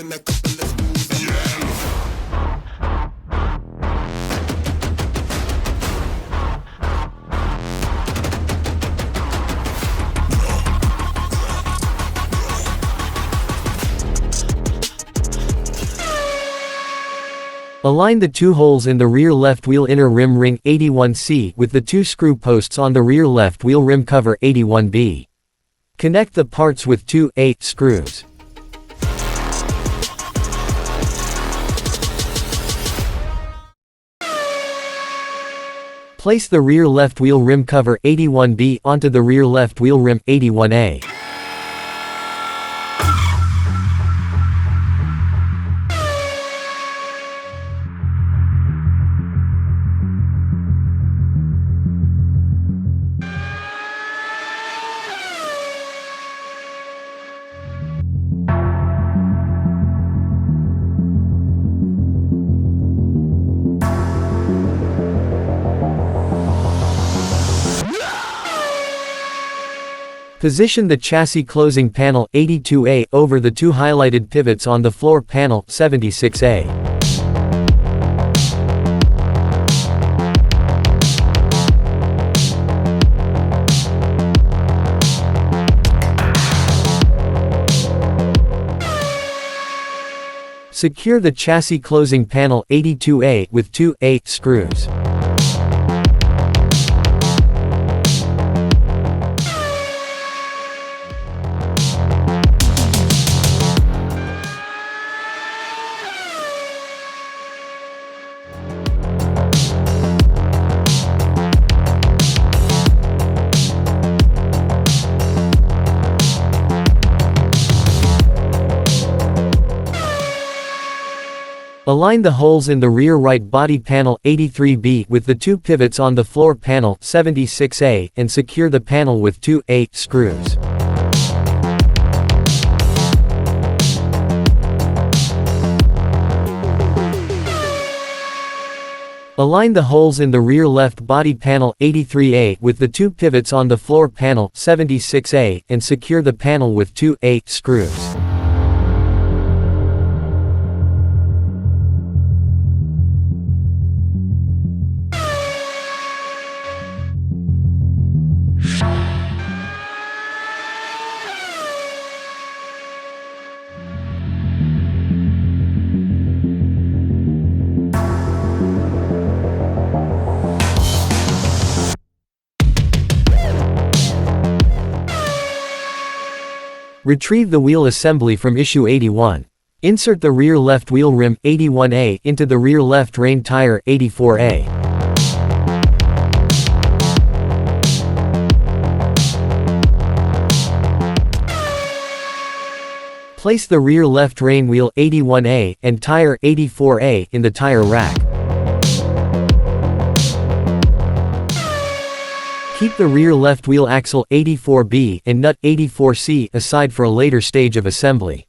making a couple of moves and Align the two holes in the rear left wheel inner rim ring 81C with the two screw posts on the rear left wheel rim cover 81B. Connect the parts with two 8 screws. Place the rear left wheel rim cover 81B onto the rear left wheel rim 81A. Position the chassis closing panel 82A over the two highlighted pivots on the floor panel 76A. Secure the chassis closing panel 82A with two 8 screws. Align the holes in the rear right body panel 83B with the two pivots on the floor panel 76A and secure the panel with two 8 screws. Align the holes in the rear left body panel 83A with the two pivots on the floor panel 76A and secure the panel with two 8 screws. Retrieve the wheel assembly from issue 81. Insert the rear left wheel rim 81A into the rear left rain tire 84A. Place the rear left rain wheel 81A and tire 84A in the tire rack. Keep the rear left wheel axle 84B and nut 84C aside for a later stage of assembly.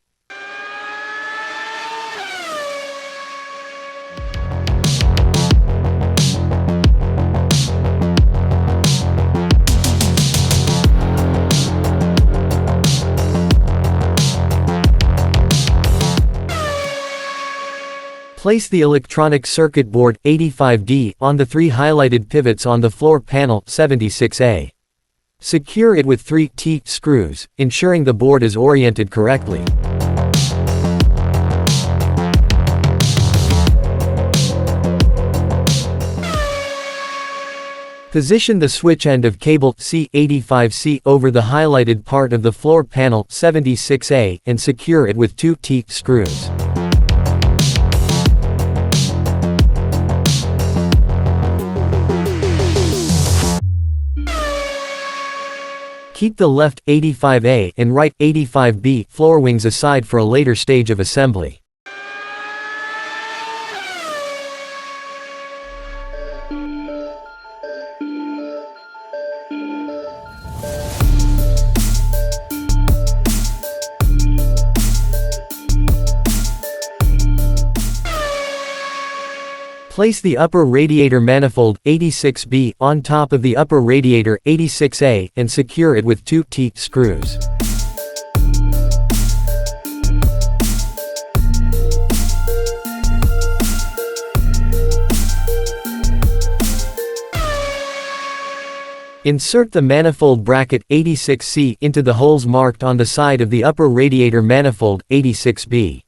Place the electronic circuit board 85D on the three highlighted pivots on the floor panel 76A. Secure it with 3 T screws, ensuring the board is oriented correctly. Position the switch end of cable C85C over the highlighted part of the floor panel 76A and secure it with 2 T screws. Keep the left 85A and right 85B floor wings aside for a later stage of assembly. Place the upper radiator manifold 86B on top of the upper radiator 86A and secure it with 2 T screws. Insert the manifold bracket 86C into the holes marked on the side of the upper radiator manifold 86B.